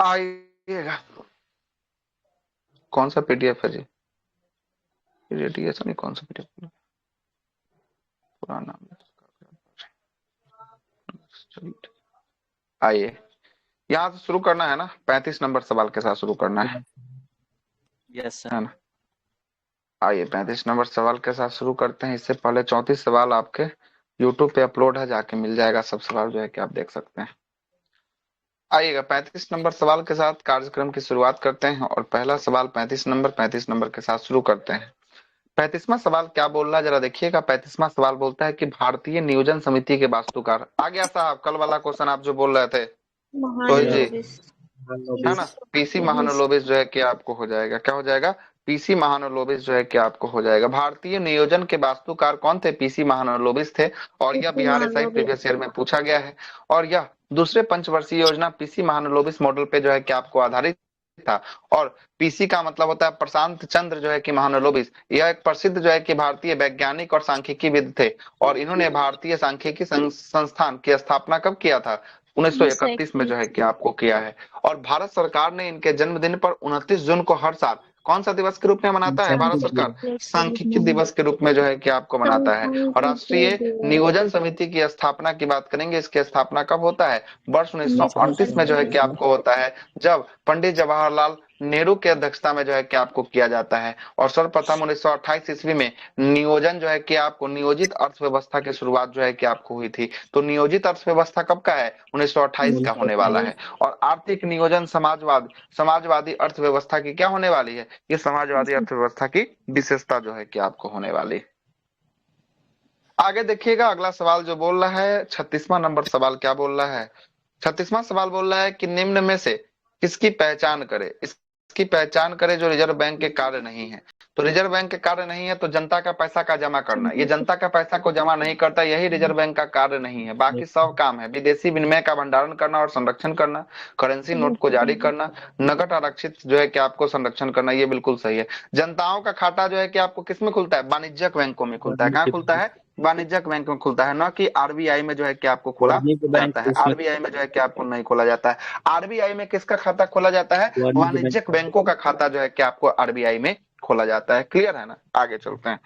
आइएगा। कौन सा पीडीएफ है जी? पीडीएफ ऐसा नहीं, कौन सा पीडीएफ? पुराना। चलिए, आइए, यहाँ से शुरू करना है ना, 35 नंबर सवाल के साथ शुरू करना यस सर। है ना? आइए 35 नंबर सवाल के साथ शुरू करते हैं। इससे पहले 34 सवाल आपके यूट्यूब पे अपलोड है, जाके मिल जाएगा सब सवाल जो है कि आप देख सकते हैं। आइएगा 35 नंबर सवाल के साथ कार्यक्रम की शुरुआत करते हैं और पहला सवाल 35 नंबर के साथ शुरू करते हैं। 35वां सवाल क्या बोल रहा है जरा देखिएगा। 35वां सवाल बोलता है कि भारतीय नियोजन समिति के वास्तुकार। आ गया साहब कल वाला क्वेश्चन आप जो बोल रहे थे रोहित जी, महानलोबिस। है ना? पीसी महानलोबिस जो है कि आपको हो जाएगा, क्या हो जाएगा? पीसी महानलोबिस जो है कि आपको हो जाएगा। भारतीय नियोजन के वास्तुकार कौन थे? पीसी महानलोबिस थे। और यह बिहार एसआई प्रीवियस ईयर में पूछा गया है। और यह दूसरे पंचवर्षीय योजना पीसी महानलोबिस मॉडल पे जो है कि आपको आधारित था। और पीसी का मतलब होता है प्रशांत चंद्र जो है कि महानलोबिस। यह एक प्रसिद्ध जो है कि भारतीय वैज्ञानिक और सांख्यिकीविद थे। और इन्होंने भारतीय सांख्यिकी संस्थान की स्थापना कब किया था? 1931 में जो है कि आपको किया है। और भारत सरकार ने इनके जन्मदिन पर 29 जून को हर साल कौन सा दिवस के रूप में मनाता है भारत सरकार? सांख्यिकी दिवस के रूप में जो है कि आपको मनाता है। और राष्ट्रीय नियोजन समिति की स्थापना की बात करेंगे, इसकी स्थापना कब होता है? वर्ष 1938 में जो है कि आपको होता है, जब पंडित जवाहरलाल नेहरू की अध्यक्षता में जो है कि आपको किया जाता है। और सर्वप्रथम 1928 ईस्वी में नियोजन जो है कि आपको नियोजित अर्थव्यवस्था की शुरुआत जो है कि आपको हुई थी। तो नियोजित अर्थव्यवस्था कब का है? 1928 का होने वाला है। और आर्थिक नियोजन समाजवादी अर्थव्यवस्था की क्या होने वाली है? ये समाजवादी अर्थव्यवस्था की विशेषता जो है कि आपको होने वाली। आगे देखिएगा अगला सवाल जो बोल रहा है 36वां नंबर सवाल क्या बोल रहा है? 36वां सवाल बोल रहा है कि निम्न में से किसकी पहचान करे? इसकी पहचान करे जो रिजर्व बैंक के कार्य नहीं है। तो रिजर्व बैंक के कार्य नहीं है तो जनता का पैसा का जमा करना, ये जनता का पैसा को जमा नहीं करता, यही रिजर्व बैंक का कार्य नहीं है। बाकी सब काम है, विदेशी विनिमय का भंडारण करना और संरक्षण करना, करेंसी नोट को जारी करना, नकद आरक्षित जो है कि आपको संरक्षण करना, ये बिल्कुल सही है। जनताओं का खाता जो है कि आपको किसमें खुलता है? वाणिज्यिक बैंकों में खुलता है। कहाँ खुलता है? वाणिज्यिक बैंक में खुलता है, ना कि आरबीआई में जो है कि आपको खोला जाता है। आरबीआई में जो है कि आपको नहीं खोला जाता है। आरबीआई में किसका खाता खोला जाता है? वाणिज्यिक बैंकों का खाता जो है कि आपको आरबीआई में खोला जाता है। क्लियर है ना? आगे चलते हैं।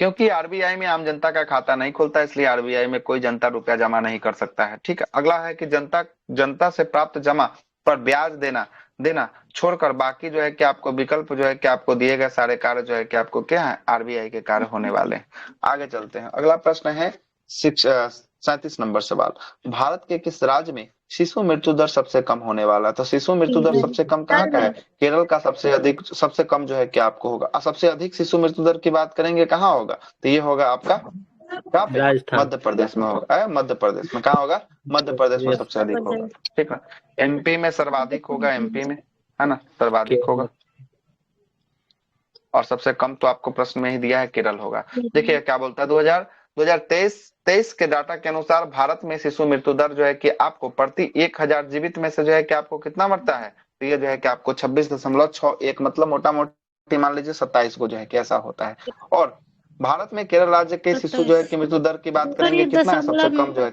क्योंकि आरबीआई में आम जनता का खाता नहीं खुलता, इसलिए आरबीआई में कोई जनता रुपया जमा नहीं कर सकता है। ठीक है, अगला है कि जनता से प्राप्त जमा पर ब्याज देना देना छोड़कर बाकी जो है कि आपको विकल्प जो है कि आपको दिए गए सारे कार्य जो है कि आपको क्या है? आरबीआई के कार्य होने वाले हैं। आगे चलते हैं, अगला प्रश्न है 37 नंबर सवाल। भारत के किस राज्य में शिशु मृत्यु दर सबसे कम होने वाला है? तो शिशु मृत्यु दर सबसे कम कहाँ का है? केरल का सबसे कम जो है कि आपको होगा। और सबसे अधिक शिशु मृत्यु दर की बात करेंगे कहाँ होगा? तो ये होगा आपका कहाँ पे? मध्य प्रदेश में होगा। मध्य प्रदेश में कहाँ होगा? मध्य प्रदेश में सबसे अधिक होगा। ठीक है, एमपी में सर्वाधिक होगा, एमपी में, है ना, सर्वाधिक होगा। और सबसे कम तो आपको प्रश्न में ही दिया है, केरल होगा। देखिए क्या बोलता है 2023 के डाटा के अनुसार भारत में शिशु मृत्यु दर जो है कि आपको प्रति 1000 जीवित में से जो है कि आपको कितना मरता है? तो ये जो है कि आपको 26.61, मतलब मोटा मोटी मान लीजिए 27 को जो है कि ऐसा होता है। और भारत में केरल राज्य के शिशु जो है कि मृत्यु दर की बात करेंगे कितना है सबसे कम जो है?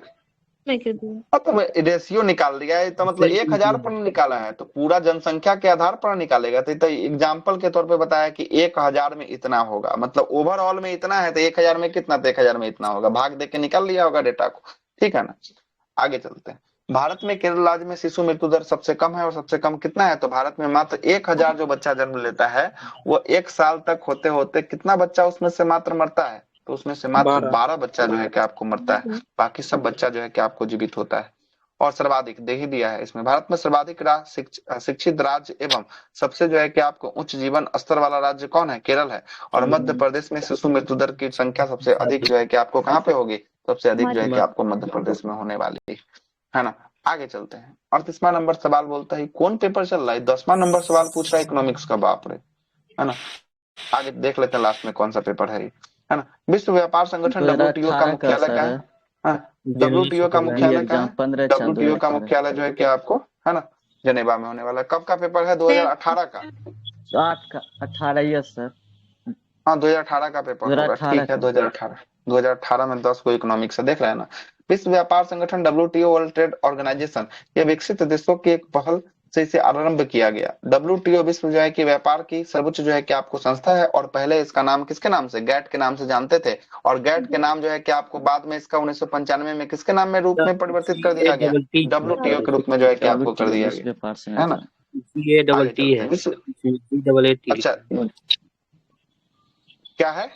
तो रेशियो निकाल दिया है, तो मतलब 1000 पर निकाला है, तो पूरा जनसंख्या के आधार पर निकालेगा। तो एग्जाम्पल के तौर पे बताया कि 1000 में इतना होगा, मतलब ओवरऑल में इतना है, तो 1000 में कितना? तो 1000 में इतना होगा, भाग दे के निकाल लिया होगा डेटा को। ठीक है ना? आगे चलते हैं। भारत में केरल राज्य में शिशु मृत्यु दर सबसे कम है। और सबसे कम कितना है? तो भारत में मात्र 1000 जो बच्चा जन्म लेता है, वो 1 साल तक होते होते कितना बच्चा उसमें से मात्र मरता है? तो उसमें से मात्र 12 बच्चा जो है कि आपको मरता है, बाकी सब बच्चा जो है कि आपको जीवित होता है। और सर्वाधिक दे ही दिया है इसमें, भारत में सर्वाधिक शिक्षित राज्य एवं सबसे जो है कि आपको उच्च जीवन स्तर वाला राज्य कौन है? केरल है। और मध्य प्रदेश में शिशु मृत्यु दर की संख्या सबसे अधिक जो है कि आपको कहाँ पे होगी? सबसे अधिक जो है कि आपको मध्य प्रदेश में होने वाली है ना? आगे चलते हैं। 38वां नंबर सवाल बोलता है कौन पेपर चल रहा है? 10वां नंबर सवाल पूछ रहा है इकोनॉमिक्स का, बाप रे, है ना? आगे देख लेते हैं लास्ट में कौन सा पेपर है ना? विश्व व्यापार संगठन डब्ल्यूटीओ का मुख्यालय क्या है? डब्ल्यूटीओ का मुख्यालय कहाँ है? डब्ल्यूटीओ का मुख्यालय जो है कि आपको, है ना, जनेवा में होने वाला है। कब का पेपर है? 2018 का। 18 सर। हाँ 2018 का पेपर होगा। ठीक है, 2018 में 10 को इकोनॉमिक्स है, देख रहे हैं ना? विश्व व्यापार संगठन WTO वर्ल्ड ट्रेड ऑर्गेनाइजेशन, ये विकसित देशों की एक पहल से इसे आरंभ किया गया। WTO विश्व जो है कि व्यापार की सर्वोच्च जो है कि आपको संस्था है, और पहले इसका नाम किसके नाम से, गैट के नाम से जानते थे। और गैट के नाम जो है कि आपको बाद में इसका 1995 में किसके नाम में रूप में परिवर्तित कर जी ए दिया गया, डबल टी WTO के रूप में जो है कि आपको कर WTO दिया विश्व गया, व्यापार है ना। संगठन। जी ए डबल आगे टी चलते है, हैं विश्व, जी डबल ए टी अच्छा लिखा क्या है, है,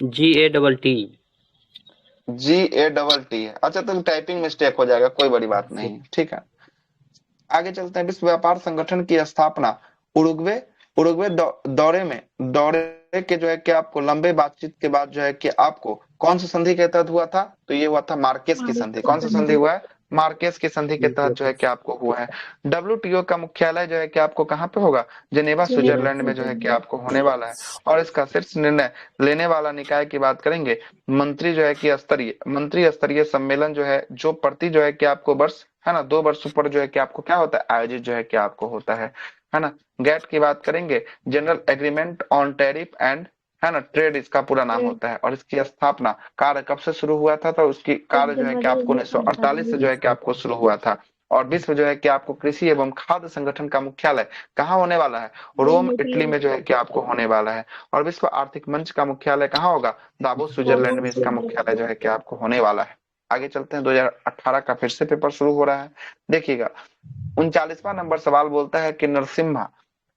GATT। GATT है, अच्छा तो टाइपिंग मिस्टेक हो जाएगा, कोई बड़ी बात नहीं, ठीक है। आगे चलते हैं, विश्व व्यापार संगठन की स्थापना उरुग्वे उरुग्वे दौरे के जो है कि आपको लंबे बातचीत के बाद जो है कि आपको कौन सी संधि के तहत हुआ था, तो ये हुआ था मार्केस की संधि। कौन सी संधि हुआ है, मार्केस की संधि के तहत जो है कि आपको हुआ है। WTO का मुख्यालय जो है कि आपको कहाँ पे होगा, जेनेवा स्विट्जरलैंड में जो है कि आपको होने वाला है। और इसका शीर्ष निर्णय लेने वाला निकाय की बात करेंगे, मंत्री जो है कि मंत्री स्तरीय सम्मेलन जो है, जो प्रति जो है कि आपको वर्ष, है ना, 2 वर्षों पर जो है कि आपको क्या होता है, आयोजित जो है कि आपको होता है ना। गैट की बात करेंगे, general agreement on tariff and, है ना, ट्रेड इसका पूरा नाम होता है। और इसकी स्थापना कार्य कब से शुरू हुआ था, तो उसकी कार्य जो है कि आपको 1948 से जो है कि आपको शुरू हुआ था। और विश्व जो है कि आपको कृषि एवं खाद्य संगठन का मुख्यालय कहाँ होने वाला है, रोम इटली में जो है कि आपको होने वाला है। और विश्व आर्थिक मंच का मुख्यालय कहाँ होगा, दावोस स्विट्जरलैंड में इसका मुख्यालय जो है कि आपको होने वाला है। आगे चलते हैं, 2018 का फिर से पेपर शुरू हो रहा है, देखिएगा। 39वां नंबर सवाल बोलता है कि नरसिम्हा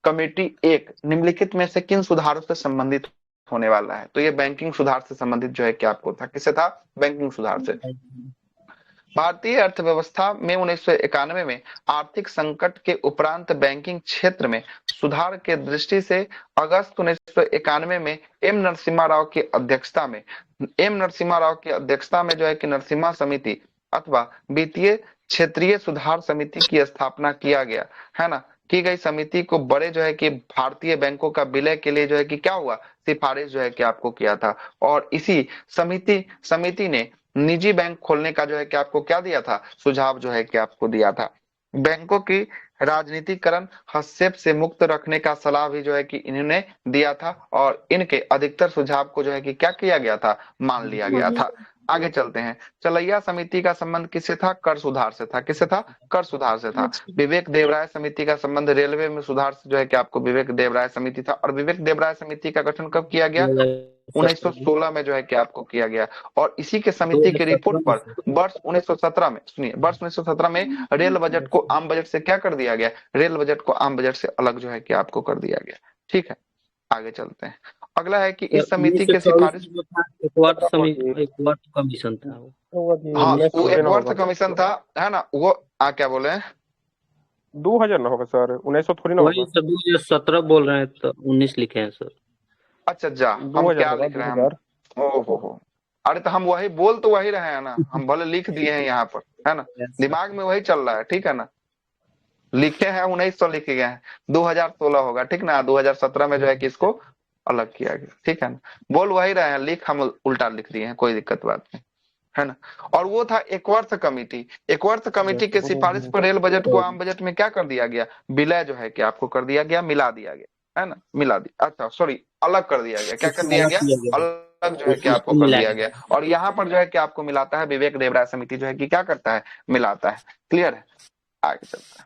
कमेटी एक निम्नलिखित में से किन सुधारों से संबंधित होने वाला है, तो ये बैंकिंग सुधार से संबंधित जो है कि आपको था, किससे था, बैंकिंग सुधार से। भारतीय अर्थव्यवस्था में 1991 में आर्थिक संकट के उपरांत बैंकिंग क्षेत्र में सुधार के दृष्टि से अगस्त 1991 में एम नरसिम्हा राव की अध्यक्षता में जो है कि नरसिम्हा समिति अथवा वित्तीय क्षेत्रीय सुधार समिति की स्थापना किया गया, है ना। की गई समिति को बड़े जो है कि भारतीय बैंकों का विलय के लिए जो है कि क्या हुआ, सिफारिश जो है कि आपको किया था। और इसी समिति ने निजी बैंक खोलने का जो है कि आपको क्या दिया था, सुझाव जो है कि आपको दिया था। बैंकों की राजनीतिकरण हस्तक्षेप से मुक्त रखने का सलाह भी जो है कि इन्होंने दिया था। और इनके अधिकतर सुझाव को जो है कि क्या किया गया था, मान लिया गया था। आगे चलते हैं, चलैया समिति का संबंध किससे था, कर सुधार से था, किससे था, कर सुधार से था। विवेक देवराय समिति का संबंध रेलवे में सुधार से जो है कि आपको विवेक देवराय समिति था। और विवेक देवराय समिति का गठन कब किया गया, 1916 में जो है कि आपको किया गया। और इसी के समिति की रिपोर्ट पर वर्ष 1917 में, सुनिए, वर्ष 1917 में रेल बजट को आम बजट से क्या कर दिया गया, रेल बजट को आम बजट से अलग जो है कि आपको कर दिया गया, ठीक है। आगे चलते हैं, अगला है कि इस समिति के सिफारिश, एक वर्ष कमीशन था वो। हाँ वो एक वर्ष कमीशन था, है ना, वो क्या बोले हैं, 2000 ना होगा सर, 1900 थोड़ी ना वही होगा। सर 2017 बोल रहे हैं तो 19 लिखे हैं सर। अच्छा जा, हम 2000 क्या होगा, लिख रहे हैं 2000। हो, अरे तो हम वही बोल तो वही रहे हैं ना, हम भले लिख दिए हैं यहाँ पर, है ना, दिमाग में वही चल रहा है, ठीक है ना। लिखे हैं 1900 लिखे गए हैं, 2016 होगा, ठीक ना, 2017 में जो है कि इसको अलग किया गया, ठीक है ना। बोल वही रहे हैं, लिख हम उल्टा लिख दिए हैं, कोई दिक्कत बात नहीं, है ना। और वो था एक वर्ष कमेटी के सिफारिश पर रेल बजट को आम बजट में क्या कर दिया गया, विलय जो है कि आपको कर दिया गया, मिला दिया गया, है ना, मिला दिया, अच्छा सॉरी, अलग कर दिया गया, क्या कर दिया गया, अलग जो है कि आपको कर दिया गया। और यहाँ पर जो है कि आपको मिलाता है, विवेक देवराय समिति जो है कि क्या करता है, मिलाता है, क्लियर है। आगे चलता है,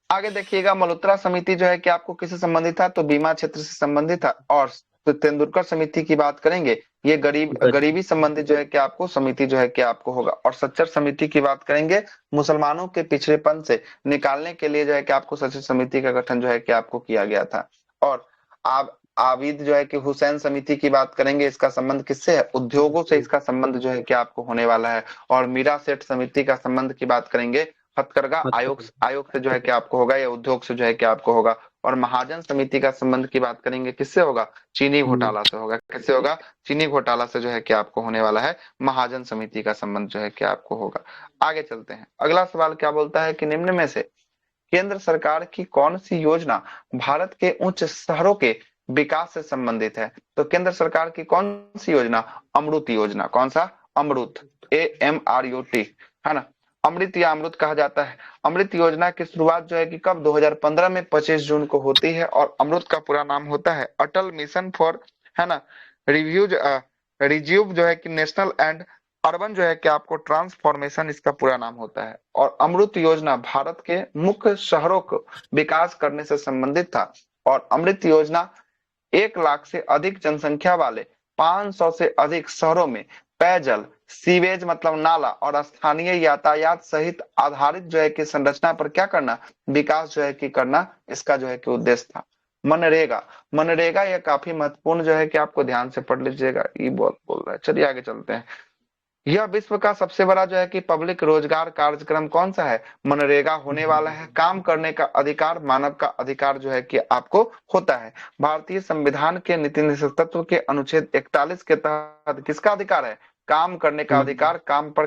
आगे देखिएगा, मल्होत्रा समिति जो है कि आपको किससे संबंधित था, तो बीमा क्षेत्र से संबंधित था। और तेंदुलकर समिति की बात करेंगे, ये गरीबी संबंधित जो है कि आपको समिति जो है कि आपको होगा। और सच्चर समिति की बात करेंगे, मुसलमानों के पिछड़ेपन से निकालने के लिए जो है कि आपको सच्चर समिति का गठन जो है कि आपको किया गया था। और आबिद जो है कि हुसैन समिति की बात करेंगे, इसका संबंध किससे है, उद्योगों से इसका संबंध जो है कि आपको होने वाला है। और मीरा सेठ समिति का संबंध की बात करेंगे, हथकरघा आयोग से जो है कि आपको होगा, या उद्योग से जो है कि आपको होगा। और महाजन समिति का संबंध की बात करेंगे, किससे होगा, चीनी घोटाला से होगा, किससे होगा, चीनी घोटाला से जो है कि आपको होने वाला है, महाजन समिति का संबंध जो है कि आपको होगा। आगे चलते हैं, अगला सवाल क्या बोलता है कि निम्न में से केंद्र सरकार की कौन सी योजना भारत के उच्च शहरों के विकास से संबंधित है, तो केंद्र सरकार की कौन सी योजना, अमृत योजना, कौन सा, अमृत, AMRUT, है ना, अमृत या अमृत कहा जाता है। अमृत योजना की शुरुआत जो है कि कब, 2015 में 25 जून को होती है। और अमृत का पूरा नाम होता है अटल मिशन फॉर, है ना, रिव्यूज रिज्यूव जो है कि नेशनल एंड अर्बन जो है कि आपको ट्रांसफॉर्मेशन इसका पूरा नाम होता है। और अमृत योजना भारत के मुख्य शहरों को विकास करने से संबंधित था। और अमृत योजना 1 लाख से अधिक जनसंख्या वाले 500 से अधिक शहरों में पेयजल, सीवेज मतलब नाला और स्थानीय यातायात सहित आधारित जो है कि संरचना पर क्या करना, विकास जो है कि करना, इसका जो है कि उद्देश्य था। मनरेगा, मनरेगा यह काफी महत्वपूर्ण जो है कि आपको ध्यान से पढ़ लीजिएगा, ये बोल रहा है। चलिए आगे चलते हैं। यह विश्व का सबसे बड़ा जो है कि पब्लिक रोजगार कार्यक्रम कौन सा है, मनरेगा होने वाला है। काम करने का अधिकार मानव का अधिकार जो है कि आपको होता है। भारतीय संविधान के नीति निषेध तत्व के अनुच्छेद 41 के तहत किसका अधिकार है, काम करने का अधिकार, काम पर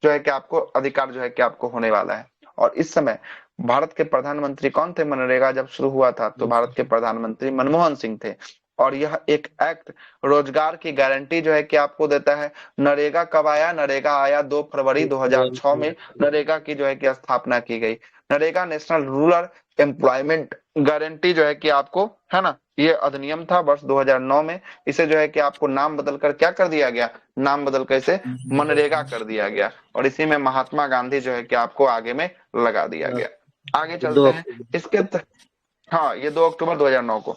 जो है कि आपको अधिकार जो है कि आपको होने वाला है। और इस समय भारत के प्रधानमंत्री कौन थे, मनरेगा जब शुरू हुआ था तो भारत के प्रधानमंत्री मनमोहन सिंह थे। और यह एक एक्ट रोजगार की गारंटी जो है कि आपको देता है। नरेगा कब आया, नरेगा आया 2 फरवरी 2006 में नरेगा की जो है कि स्थापना की गई। NREGA national rural employment guarantee जो है कि आपको, है ना, ये अधिनियम था वर्ष 2009 में। इसे जो है कि आपको नाम बदलकर क्या कर दिया गया, नाम बदलकर इसे मनरेगा कर दिया गया। और इसी में महात्मा गांधी जो है कि आपको आगे में लगा दिया गया। आगे चलते हैं। हाँ, ये 2 अक्टूबर 2009 को।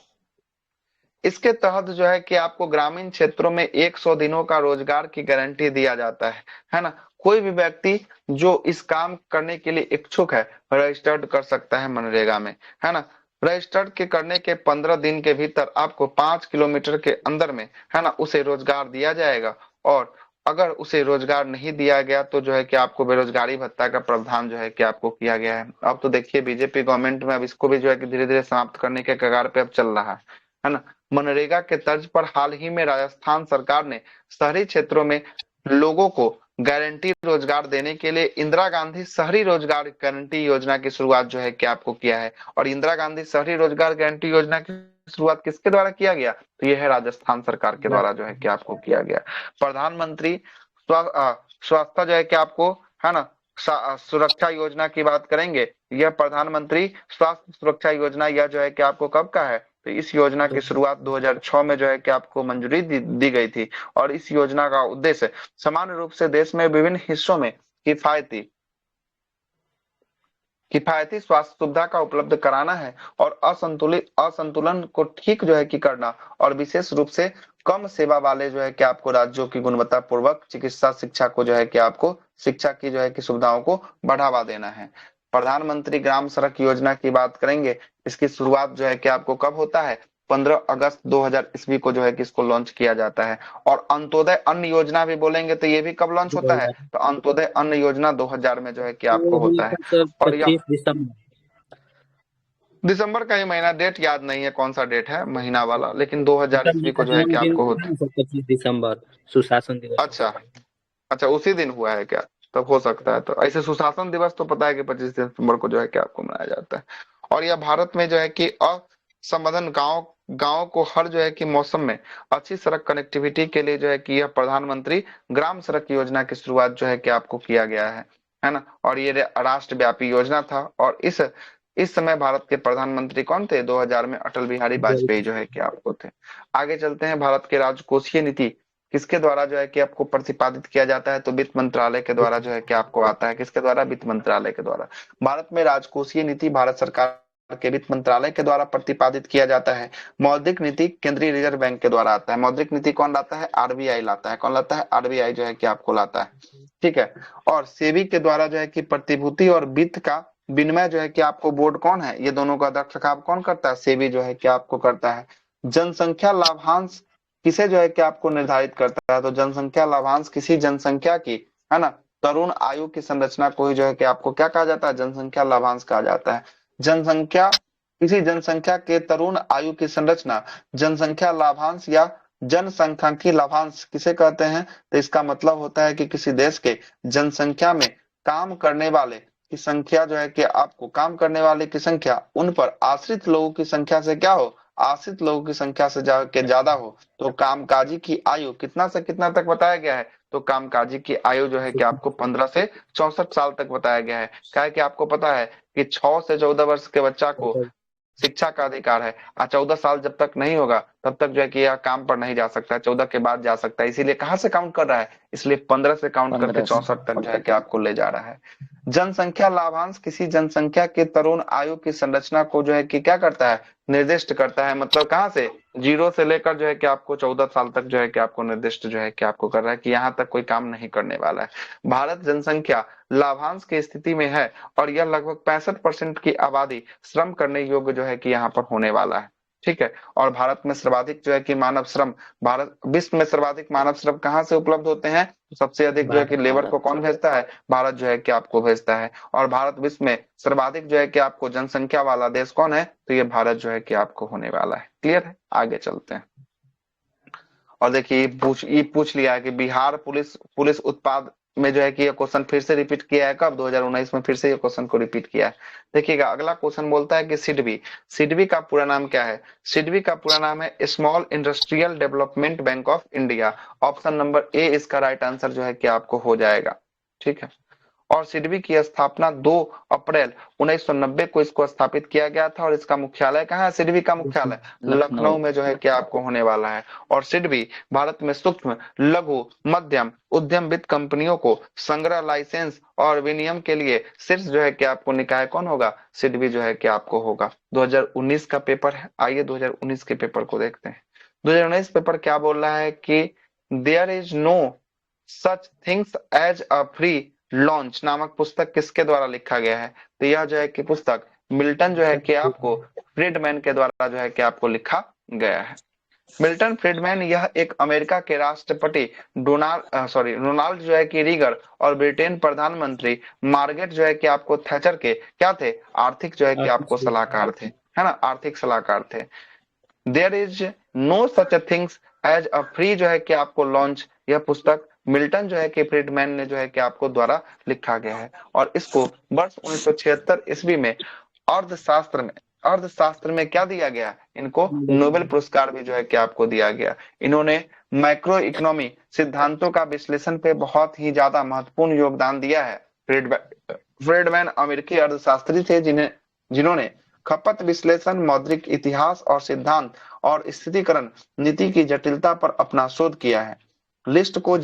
इसके तहत जो है कि आपको ग्रामीण क्षेत्रों में 100 दिनों का रोजगार की गारंटी दिया जाता है ना। कोई भी व्यक्ति जो इस काम करने के लिए इच्छुक है रजिस्टर्ड कर सकता है मनरेगा में, है ना। रजिस्टर्ड के करने के 15 दिन के भीतर आपको 5 किलोमीटर के अंदर में, है ना, उसे रोजगार दिया जाएगा। और अगर उसे रोजगार नहीं दिया गया तो जो है कि आपको बेरोजगारी भत्ता का प्रावधान जो है कि आपको किया गया है। अब तो देखिए बीजेपी गवर्नमेंट में अब इसको भी जो है कि धीरे धीरे समाप्त करने के कगार पे अब चल रहा है ना। मनरेगा के तर्ज पर हाल ही में राजस्थान सरकार ने शहरी क्षेत्रों में लोगों को गारंटी रोजगार देने के लिए इंदिरा गांधी शहरी रोजगार गारंटी योजना की शुरुआत जो है कि आपको किया है। और इंदिरा गांधी शहरी रोजगार गारंटी योजना की शुरुआत किसके द्वारा किया गया, तो यह है राजस्थान सरकार के द्वारा जो है कि आपको किया गया। प्रधानमंत्री स्वास्थ्य जो है कि आपको, है ना, सुरक्षा योजना की बात करेंगे। यह प्रधानमंत्री स्वास्थ्य सुरक्षा योजना यह जो है कि आपको कब का है, तो इस योजना की शुरुआत 2006 में जो है कि आपको मंजूरी दी गई थी। और इस योजना का उद्देश्य समान रूप से देश में विभिन्न हिस्सों में किफायती स्वास्थ्य सुविधा का उपलब्ध कराना है। और असंतुलन को ठीक जो है कि करना, और विशेष रूप से कम सेवा वाले जो है कि आपको राज्यों की गुणवत्ता पूर्वक चिकित्सा शिक्षा को जो है कि आपको शिक्षा की जो है कि सुविधाओं को बढ़ावा देना है। प्रधानमंत्री ग्राम सड़क योजना की बात करेंगे। इसकी शुरुआत जो है कि आपको कब होता है, 15 अगस्त 2000 ईस्वी को जो है कि इसको लॉन्च किया जाता है। और अंत्योदय अन्न योजना भी बोलेंगे तो ये भी कब लॉन्च होता है, तो अंत्योदय अन्न योजना 2000 में जो है कि आपको होता है। और यह 25 दिसंबर का ही महीना, डेट याद नहीं है कौन सा डेट है महीना वाला, लेकिन 2000 ईस्वी को जो है कि जन्मदिन आपको होता है। 25 दिसंबर सुशासन दिवस। अच्छा अच्छा, उसी दिन हुआ है क्या, तब हो सकता है। तो ऐसे सुशासन दिवस तो पता है कि 25 दिसंबर को जो है कि आपको मनाया जाता है। और यह भारत में जो है कि असंबद्ध गांव को हर जो है कि मौसम में अच्छी सड़क कनेक्टिविटी के लिए जो है कि यह प्रधानमंत्री ग्राम सड़क योजना की शुरुआत जो है कि आपको किया गया है ना। और ये राष्ट्रव्यापी योजना था। और इस समय भारत के प्रधानमंत्री कौन थे, 2000 में अटल बिहारी वाजपेयी जो है कि आपको थे। आगे चलते हैं। भारत के राजकोषीय नीति किसके द्वारा जो है कि आपको प्रतिपादित किया जाता है, तो वित्त मंत्रालय के द्वारा जो है कि आपको आता है। किसके द्वारा, वित्त मंत्रालय के द्वारा। भारत में राजकोषीय नीति भारत सरकार के वित्त मंत्रालय के द्वारा प्रतिपादित किया जाता है। मौद्रिक नीति केंद्रीय रिजर्व बैंक के द्वारा आता है। मौद्रिक नीति कौन लाता है, आरबीआई लाता है। कौन लाता है, आरबीआई जो है कि आपको लाता है, ठीक है। और सेबी के द्वारा जो है कि प्रतिभूति और वित्त का विनिमय जो है कि आपको बोर्ड कौन है, ये दोनों का रखरखाव कौन करता है, सेबी जो है कि आपको करता है। जनसंख्या लाभांश किसे जो है कि आपको निर्धारित करता है, तो जनसंख्या लाभांश किसी जनसंख्या की, है ना, तरुण आयु की संरचना को ही जो है कि आपको क्या कहा जाता है, जनसंख्या लाभांश कहा जाता है। जनसंख्या किसी जनसंख्या के तरुण आयु की संरचना जनसंख्या लाभांश या जनसंख्यिकी लाभांश किसे कहते हैं, तो इसका मतलब होता है कि किसी देश के जनसंख्या में काम करने वाले की संख्या जो है कि आपको काम करने वाले की संख्या उन पर आश्रित लोगों की संख्या से क्या हो, आश्रित लोगों की संख्या से ज्यादा हो, तो कामकाजी की आयु कितना से कितना तक बताया गया है, तो कामकाजी की आयु जो है कि आपको 15 से 64 साल तक बताया गया है। क्या है कि आपको पता है कि 6 से 14 वर्ष के बच्चा को शिक्षा का अधिकार है। 14 साल जब तक नहीं होगा तब तक जो है कि यह काम पर नहीं जा सकता, 14 के बाद जा सकता है। इसीलिए कहां से काउंट कर रहा है, इसलिए 15 से काउंट करके 15 से। 64 तक जो है कि आपको ले जा रहा है। जनसंख्या लाभांश किसी जनसंख्या के तरुण आयु की संरचना को जो है कि क्या करता है, निर्दिष्ट करता है। मतलब कहां से, 0 से लेकर जो है कि आपको 14 साल तक जो है कि आपको निर्दिष्ट जो है कि आपको कर रहा है कि यहाँ तक कोई काम नहीं करने वाला है। भारत जनसंख्या लाभांश की स्थिति में है और यह लगभग 65% की आबादी श्रम करने योग्य जो है कि यहाँ पर होने वाला है। ठीक है। और भारत में सर्वाधिक जो है कि मानव श्रम, भारत विश्व में सर्वाधिक मानव श्रम कहाँ से उपलब्ध होते हैं, सबसे अधिक जो है कि लेबर को कौन भेजता है, भारत जो है कि आपको भेजता है। और भारत विश्व में सर्वाधिक जो है कि आपको जनसंख्या वाला देश कौन है, तो ये भारत जो है कि आपको होने वाला है। क्लियर है, आगे चलते हैं। और देखिए ये पूछ लिया है कि बिहार पुलिस उत्पाद में जो है कि ये क्वेश्चन फिर से रिपीट किया है, कब 2019 में फिर से ये क्वेश्चन को रिपीट किया है। देखिएगा अगला क्वेश्चन बोलता है कि सिडबी, सिडबी का पूरा नाम क्या है। सिडबी का पूरा नाम है small industrial development bank of India. Option number A इसका राइट आंसर जो है कि आपको हो जाएगा। ठीक है। और सिडबी की स्थापना 2 अप्रैल 1990 को इसको स्थापित किया गया था। और इसका मुख्यालय कहाँ है, सिडबी का मुख्यालय लखनऊ में जो है कि आपको होने वाला है। और सिडबी भारत में सूक्ष्म लघु मध्यम उद्यम वित्त कंपनियों को संग्रह लाइसेंस और विनियम के लिए शीर्ष जो है कि आपको निकाय कौन होगा, सिडबी जो है कि आपको होगा। 2019 का पेपर है, आइए 2019 के पेपर को देखते हैं। 2019 पेपर क्या बोल रहा है कि there is no such things as a free lunch नामक पुस्तक किसके द्वारा लिखा गया है, तो यह जो है कि पुस्तक मिल्टन जो है कि आपको फ्रीडमैन के द्वारा जो है कि आपको लिखा गया है। मिल्टन फ्रीडमैन यह एक अमेरिका के राष्ट्रपति रोनाल्ड जो है कि रीगर और ब्रिटेन प्रधानमंत्री मार्गरेट जो है कि आपको थैचर के क्या थे, आर्थिक जो है कि आपको सलाहकार थे, है ना, आर्थिक सलाहकार थे। There is no such things as a free जो है कि आपको लॉन्च, यह पुस्तक मिल्टन जो है कि फ्रीडमैन ने जो है कि आपको द्वारा लिखा गया है। और इसको वर्ष 1976 ईस्वी में अर्थशास्त्र में क्या दिया गया, इनको नोबेल पुरस्कार भी जो है कि आपको दिया गया। इन्होंने मैक्रो इकोनॉमी सिद्धांतों का विश्लेषण पे बहुत ही ज्यादा महत्वपूर्ण योगदान दिया है। फ्रीडमैन अमेरिकी अर्थशास्त्री थे जिन्होंने खपत विश्लेषण, मौद्रिक इतिहास और सिद्धांत और स्थितीकरण नीति की जटिलता पर अपना शोध किया है। लिस्ट को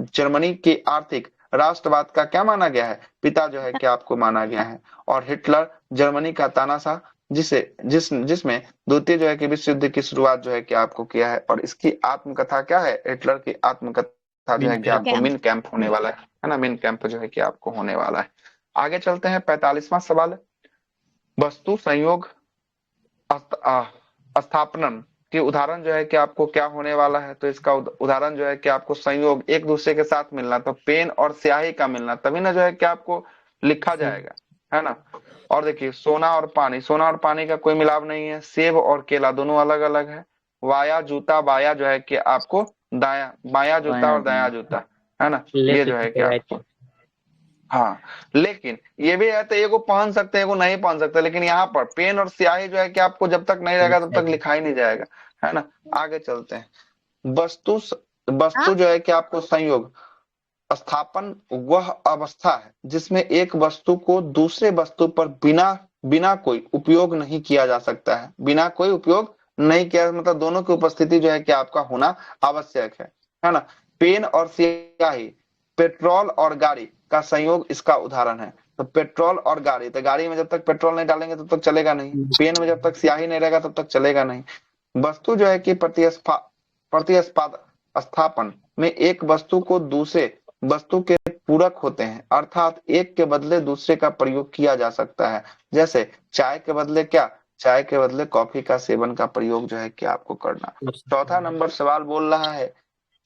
जर्मनी की आर्थिक राष्ट्रवाद का क्या माना गया है, पिता जो है कि आपको माना गया है। और हिटलर जर्मनी का तानाशाह जिसमें द्वितीय जो है कि विश्व युद्ध की शुरुआत जो है कि आपको किया है। और इसकी आत्मकथा क्या है, हिटलर की आत्मकथा जो है कि आपको मिन कैंप होने वाला है ना, मिन कैंप जो है कि आपको होने वाला है। आगे चलते हैं, 45वां सवाल है, वस्तु संयोग स्थापनम के उदाहरण जो है कि आपको क्या होने वाला है, तो इसका उदाहरण जो है कि आपको संयोग, एक दूसरे के साथ मिलना, तो पेन और स्याही का मिलना, तभी ना जो है कि आपको लिखा जाएगा, है ना। और देखिए सोना और पानी का कोई मिलाव नहीं है। सेब और केला दोनों अलग अलग है। वाया जूता बाया जो है कि आपको दाया, बाया जूता और दाया जूता, है ना, ये जो है कि आपको, हाँ। लेकिन ये भी है तो एगो पहन सकते हैं, एगो नहीं पहन सकते, लेकिन यहाँ पर पेन और स्याही जो है कि आपको जब तक नहीं रहेगा तब तक लिखा ही नहीं जाएगा, है ना। आगे चलते हैं, वस्तु जो है कि आपको संयोग स्थापन वह अवस्था है जिसमें एक वस्तु को दूसरे वस्तु पर बिना कोई उपयोग नहीं किया जा सकता है। बिना कोई उपयोग नहीं किया मतलब दोनों की उपस्थिति जो है कि आपका होना आवश्यक है ना। पेन और स्याही, पेट्रोल और गाड़ी का संयोग इसका उदाहरण है। तो पेट्रोल और गाड़ी, तो गाड़ी में जब तक पेट्रोल नहीं डालेंगे तब तक चलेगा नहीं, पेन में जब तक स्याही नहीं रहेगा तब तक चलेगा नहीं। वस्तु जो है कि प्रतिस्थापन में एक वस्तु को दूसरे वस्तु के पूरक होते हैं, अर्थात एक के बदले दूसरे का प्रयोग किया जा सकता है। जैसे चाय के बदले क्या, चाय के बदले कॉफी का सेवन का प्रयोग जो है कि आपको करना। चौथा नंबर सवाल बोल रहा है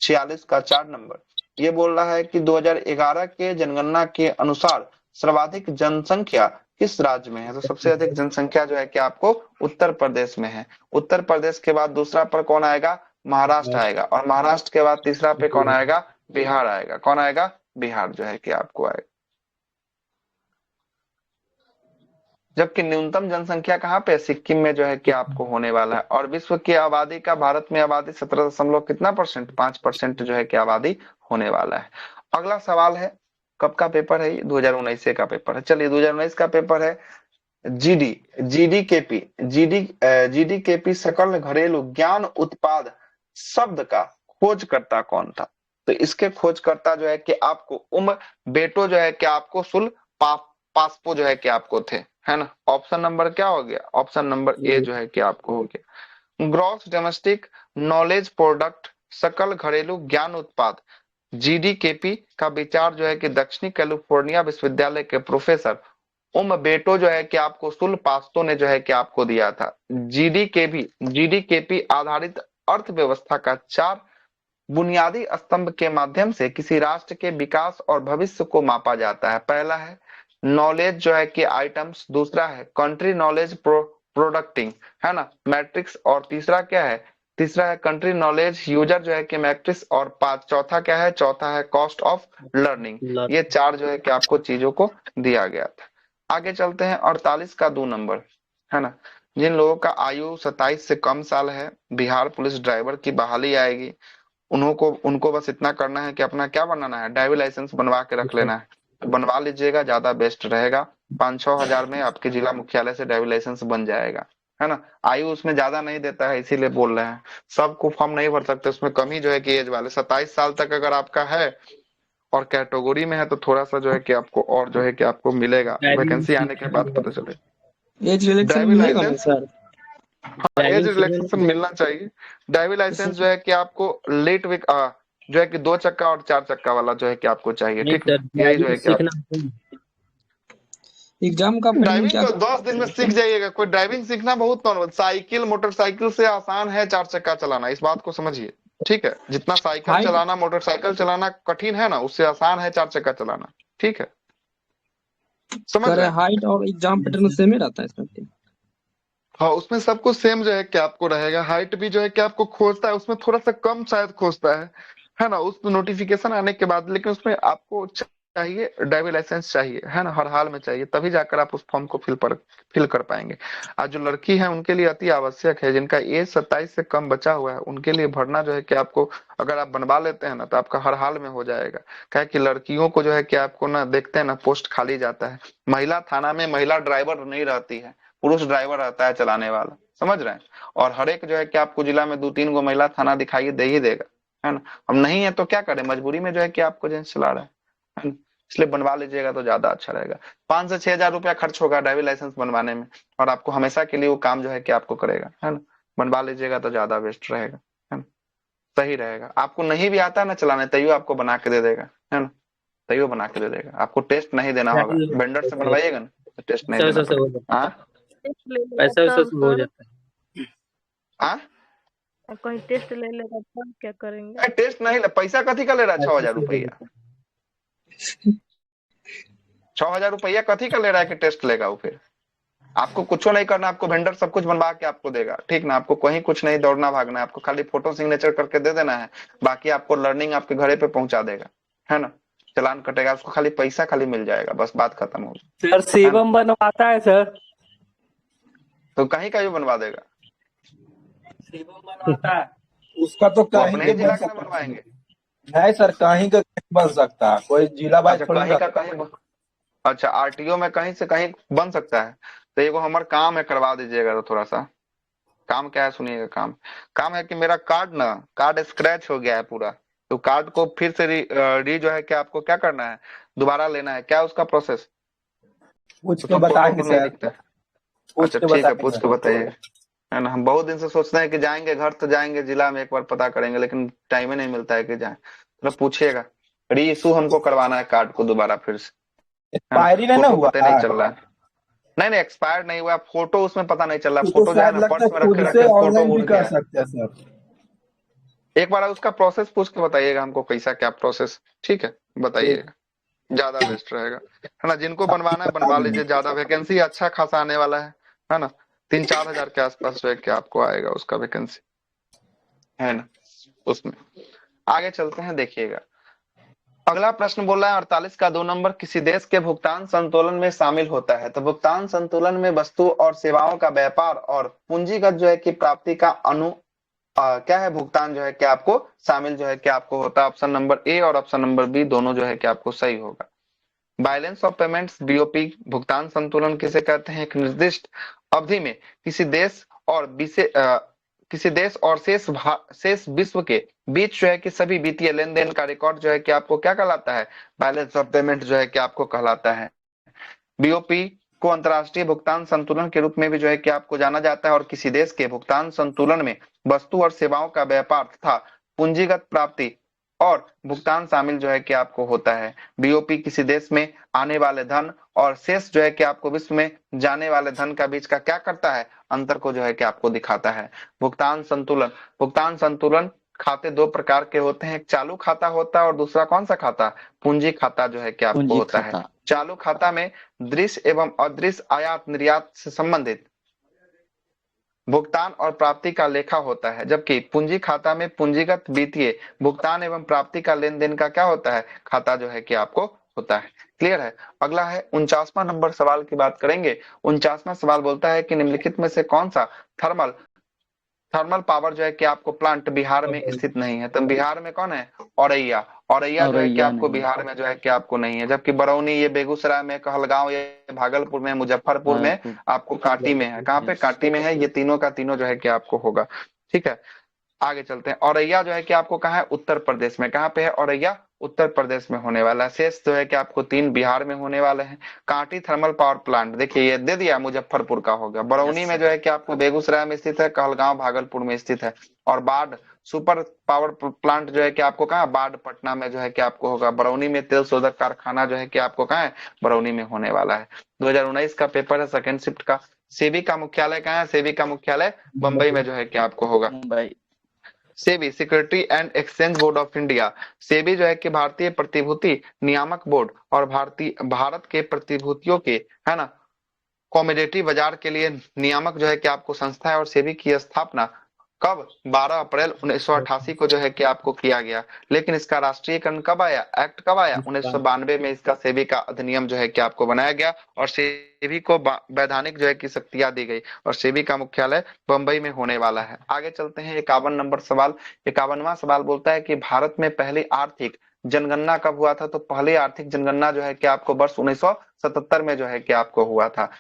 46 का 4 नंबर, ये बोल रहा है कि 2011 के जनगणना के अनुसार सर्वाधिक जनसंख्या किस राज्य में है। तो सबसे अधिक जनसंख्या जो है कि आपको उत्तर प्रदेश में है। उत्तर प्रदेश के बाद दूसरा पर कौन आएगा, महाराष्ट्र आएगा। और महाराष्ट्र के बाद तीसरा पे कौन आएगा, बिहार आएगा। कौन आएगा, बिहार जो है कि आपको आएगा। जबकि न्यूनतम जनसंख्या कहाँ पे, सिक्किम में जो है कि आपको होने वाला है। और विश्व की आबादी का भारत में आबादी 17 कितना परसेंट, 5% जो है कि आबादी होने वाला है। अगला सवाल है, कब का पेपर है, 2019 का पेपर है। चलिए 2019 का पेपर है, जीडी जीडीकेपी जीडीकेपी सकल घरेलू ज्ञान उत्पाद शब्द का खोजकर्ता कौन था? तो इसके खोजकर्ता जो है कि आपको बेटो जो है कि आपको पास्पो जो है कि आपको थे, है ना। ऑप्शन नंबर क्या हो गया? ऑप्शन नंबर ए जो है कि आपको हो गया। ग्रॉस डोमेस्टिक नॉलेज प्रोडक्ट सकल घरेलू ज्ञान उत्पाद जीडीकेपी का विचार जो है कि दक्षिणी कैलिफोर्निया विश्वविद्यालय के प्रोफेसर बेटो जो है कि आपको सुल पास्तो ने जो है कि आपको दिया था। जीडीकेपी आधारित अर्थव्यवस्था का 4 बुनियादी स्तंभ के माध्यम से किसी राष्ट्र के विकास और भविष्य को मापा जाता है। पहला है नॉलेज जो है कि आइटम्स, दूसरा है कंट्री नॉलेज प्रोडक्टिंग, है ना, मैट्रिक्स, और तीसरा क्या है? तीसरा है कंट्री नॉलेज यूजर जो है कि मैट्रिक्स, और चौथा क्या है? चौथा है कॉस्ट ऑफ लर्निंग। ये 4 जो है कि आपको चीजों को दिया गया था। आगे चलते हैं 48 का 2 नंबर, है ना। जिन लोगों का आयु 27 से कम साल है, बिहार पुलिस ड्राइवर की बहाली आएगी। उनको बस इतना करना है कि अपना क्या बनाना है? ड्राइविंग लाइसेंस बनवा के रख लेना है। तो बनवा लीजिएगा, ज्यादा बेस्ट रहेगा। 5-6 हजार में आपके जिला मुख्यालय से ड्राइविंग लाइसेंस बन जाएगा, है ना। आयु उसमें ज्यादा नहीं देता है, इसीलिए बोल रहे हैं। सबको फॉर्म नहीं भर सकते, उसमें कमी जो है कि एज वाले 27 साल तक अगर आपका है और कैटेगरी में है तो थोड़ा सा जो है कि आपको और जो है कि आपको मिलेगा, वैकेंसी आने के बाद पता चले। एज रिलैक्सेशन ड्राइविंग मिलेगा ना लाइसेंस, सर? हाँ, एज रिलैक्सेशन मिलना चाहिए। ड्राइविंग लाइसेंस जो है कि आपको लेट विक जो है कि 2 चक्का और 4 चक्का वाला जो है कि आपको चाहिए, नहीं ठीक सर, ना। यही जो है कि आप एग्जाम का पेंडिंग ड्राइविंग क्या? तो 10 दिन में सीख जाइएगा। कोई ड्राइविंग सीखना बहुत नॉर्मल, साइकिल मोटरसाइकिल से आसान है 4 चक्का चलाना, इस बात को समझिए, ठीक है। जितना साइकिल हाइट चलाना मोटरसाइकिल चलाना कठिन है ना, उससे आसान है 4 चक्का चलाना, ठीक है। समझ कर रहे हैं? हाइट और एग्जाम पैटर्न सेम ही रहता है इसका? हाँ, उसमें सब कुछ सेम जो है कि आपको रहेगा। हाइट भी जो है कि आपको खोजता है, उसमें थोड़ा सा कम शायद खोजता है ना, उस नोटिफिकेशन आने के बाद। लेकिन उसमें आपको चाहिए ड्राइविंग लाइसेंस चाहिए, है ना, हर हाल में चाहिए, तभी जाकर आप उस फॉर्म को फिल कर पाएंगे। आज जो लड़की है उनके लिए अति आवश्यक है, जिनका एज 27 से कम बचा हुआ है, उनके लिए भरना जो है कि आपको, अगर आप बनवा लेते हैं ना तो आपका हर हाल में हो जाएगा। क्या है कि लड़कियों को जो है कि आपको ना देखते हैं ना, पोस्ट खाली जाता है। महिला थाना में महिला ड्राइवर नहीं रहती है, पुरुष ड्राइवर रहता है चलाने वाला, समझ रहे हैं। और हर एक जो है कि आपको जिला में 2-3 गो महिला थाना दिखाई दे ही देगा, है ना। अब नहीं है तो क्या करें, मजबूरी में जो है कि आपको जेंट्स चला रहा है ना। इसलिए बनवा लीजिएगा तो ज्यादा अच्छा रहेगा। 5 से 6 हजार रुपया खर्च होगा ड्राइविंग लाइसेंस बनवाने में, और आपको हमेशा के लिए वो काम जो है कि आपको करेगा, है ना। बनवा लीजिएगा तो ज्यादा बेस्ट रहेगा, है ना, सही रहेगा। आपको नहीं भी आता है ना चलाने, तैयो आपको बना के दे देगा, है ना, तैयो बना के दे देगा। आपको टेस्ट नहीं देना होगा, वेंडर से बनवाइएगा ना तो टेस्ट नहीं देना पैसा हो पड़ेगा। जाता है, हाँ टेस्ट ले लेगा पैसा वैसा तब सब हो सर? जाता है। हाँ, कहीं टेस्ट ले लेगा तब क्या करेंगे? टेस्ट नहीं ले, पैसा कथी का ले रहा है? 6 हजार रुपया, 6 हजार रुपया कथी का ले रहा है कि टेस्ट लेगा वो? फिर आपको कुछ नहीं करना, आपको वेंडर सब कुछ बनवा के आपको देगा, ठीक ना। आपको कहीं कुछ नहीं दौड़ना भागना है, आपको खाली फोटो सिग्नेचर करके दे देना है। बाकी आपको लर्निंग आपके घरे पे पहुंचा देगा, है ना। चालान कटेगा, उसको खाली पैसा खाली मिल जाएगा, बस बात खत्म हो गई, सर शिवम बनवाता है सर, तो कहीं का भी बनवा देगा। शिवम बनवाता है। उसका तो वो कहीं अपने के ही जिला बन का ना सकता बनवाएंगे। है। नहीं सर, कहीं का कहीं बन सकता है, कोई जिला वाइज अच्छा, थोड़ी कहीं ना। का कहीं अच्छा, आरटीओ में कहीं से कहीं बन सकता है। तो ये हमारा काम है, करवा दीजिएगा। तो थोड़ा सा काम क्या है सुनिएगा। काम है कि मेरा कार्ड स्क्रैच हो गया है पूरा। तो कार्ड को फिर से री जो है कि आपको क्या करना है, दोबारा लेना है। क्या उसका प्रोसेस? पूछ के उसमें फोटो बताएंगे तो नहीं सर, दिखता है। पूछ अच्छा के ठीक है, बताएंगे पूछ सर। के बताइए, है ना। हम बहुत दिन से सोचते हैं कि जाएंगे घर, तो जाएंगे जिला में एक बार पता करेंगे, लेकिन टाइम ही नहीं मिलता है कि जाए। तो पूछिएगा, री इशू हमको करवाना है कार्ड को दोबारा फिर से, है ना। एक्सपायरी नहीं ना फोटो हुआ पता नहीं है? चल रहा है। नहीं एक्सपायर नहीं हुआ, फोटो उसमें पता नहीं चल रहा। तो फोटो जो है शायद ना लगता है पर्स में खुद रखे से रखे फोटो ऑनलाइन उड़ भी गया कर है। सकते हैं सर। एक बार उसका प्रोसेस पूछ के बताइएगा हमको, कैसा क्या प्रोसेस, ठीक है, बताइएगा, ज्यादा बेस्ट रहेगा, है ना। जिनको बनवाना है बता बनवा देंगे। लीजिए, ज्यादा वैकेंसी अच्छा खासा आने वाला है ना। 3-4 हजार के आसपास जो है कि आपको आएगा उसका वैकेंसी, है ना, उसमें। आगे चलते हैं, देखिएगा अगला प्रश्न बोला है 48 का 2 नंबर, किसी देश के भुगतान संतुलन में शामिल होता है। तो भुगतान संतुलन में वस्तु और सेवाओं का व्यापार और पूंजीगत जो है कि प्राप्ति का क्या है, भुगतान जो है कि आपको शामिल जो है कि आपको होता है। ऑप्शन नंबर ए और ऑप्शन नंबर बी दोनों जो है कि आपको सही होगा। बैलेंस ऑफ पेमेंट्स बीओपी भुगतान संतुलन किसे कहते हैं? एक निर्दिष्ट अवधि में किसी देश और शेष विश्व के बीच जो है कि सभी वित्तीय लेन देन का रिकॉर्ड जो है कि आपको क्या कहलाता है? बैलेंस ऑफ पेमेंट जो है कि आपको कहलाता है। बीओपी को अंतरराष्ट्रीय भुगतान संतुलन के रूप में भी जो है कि आपको जाना जाता है और किसी देश के भुगतान संतुलन में वस्तु और सेवाओं का व्यापार तथा पूंजीगत प्राप्ति और भुगतान शामिल जो है कि आपको होता है। बीओपी किसी देश में आने वाले धन और शेष जो है कि आपको विश्व में जाने वाले धन का बीच का क्या करता है? अंतर को जो है कि आपको दिखाता है। भुगतान संतुलन खाते दो प्रकार के होते हैं, एक चालू खाता होता है और दूसरा कौन सा खाता? पूंजी खाता जो है कि आपको पूंजी होता है। खाता। चालू खाता में दृश्य एवं अदृश्य आयात निर्यात से संबंधित भुगतान और प्राप्ति का लेखा होता है, जबकि पूंजी खाता में पूंजीगत वित्तीय भुगतान एवं प्राप्ति का लेन देन का क्या होता है? खाता जो है कि आपको होता है। क्लियर है? अगला है 49वां नंबर सवाल की बात करेंगे। 49वां सवाल बोलता है कि निम्नलिखित में से कौन सा थर्मल पावर जो है कि आपको प्लांट बिहार में स्थित नहीं है? तो बिहार में कौन है? औरैया जो है कि आपको बिहार में जो है कि आपको नहीं है, जबकि बरौनी ये बेगूसराय में, कहलगांव ये भागलपुर में, मुजफ्फरपुर में, आपको कांटी में है। कहाँ पे? कांटी में है। ये तीनों का तीनों जो है कि आपको होगा। ठीक है, आगे चलते हैं। औरैया जो है कि आपको कहाँ है? उत्तर प्रदेश में। कहाँ पे है औरैया? उत्तर प्रदेश में होने वाला है। शेष जो है कि आपको 3 बिहार में होने वाले हैं। कांटी थर्मल पावर प्लांट देखिए ये दे दिया, मुजफ्फरपुर का होगा। बरौनी में जो है कि आपको बेगूसराय में स्थित है, कहलगांव भागलपुर में स्थित है। और बाढ़ सुपर पावर प्लांट जो है कि आपको कहाँ? बाढ़ पटना में जो है कि आपको होगा। बरौनी में तेल शोधक कारखाना जो है कि आपको कहाँ है? बरौनी में होने वाला है। 2019 का पेपर है, सेकेंड शिफ्ट का। सेबी का मुख्यालय कहाँ है? सेबी का मुख्यालय बंबई में जो है कि आपको होगा। Mumbai. SEBI security and exchange board of India, SEBI जो है कि भारतीय प्रतिभूति नियामक बोर्ड और भारत के प्रतिभूतियों के, है ना, कॉमोडिटी बाजार के लिए नियामक जो है कि आपको संस्था है। और सेबी की स्थापना कब? 12 अप्रैल 1988 को जो है कि आपको किया गया। लेकिन इसका राष्ट्रीयकरण कब आया? एक्ट कब आया? 1992 में इसका सेबी का अधिनियम जो है कि आपको बनाया गया और सेबी को वैधानिक जो है कि शक्तियां दी गई और सेबी का मुख्यालय बंबई में होने वाला है। आगे चलते हैं 51 नंबर सवाल। 51वां सवाल बोलता है कि भारत में पहली आर्थिक जनगणना कब हुआ था? तो पहली आर्थिक जनगणना जो है कि आपको वर्ष 1977 में जो है कि आपको हुआ था।